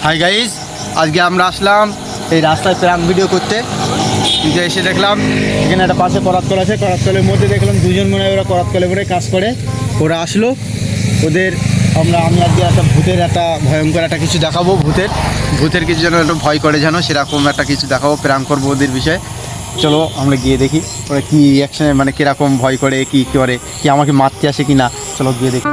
Hi guys, আজকে আমরা আসলাম এই রাস্তায় প্র্যাঙ্ক ভিডিও করতে। কিন্তু এসে দেখলাম এখানে একটা পাশে করাতকল আছে, করাতকলের মধ্যে দেখলাম দুজন মনে হয় ওরা করাতকলে মনে কাজ করে। ওরা আসলো, ওদের আমি আজকে একটা ভূতের একটা ভয়ঙ্কর একটা কিছু দেখাবো। ভূতের কিছু যেন একটু ভয় করে, যেন সেরকম একটা কিছু দেখাবো, প্র্যাঙ্ক করবো ওদের বিষয়ে। চলো আমরা গিয়ে দেখি ওরা কী রিয়াকশানে, মানে কীরকম ভয় করে, কী করে, কি আমাকে মারতে আসে কি না। চলো গিয়ে দেখি।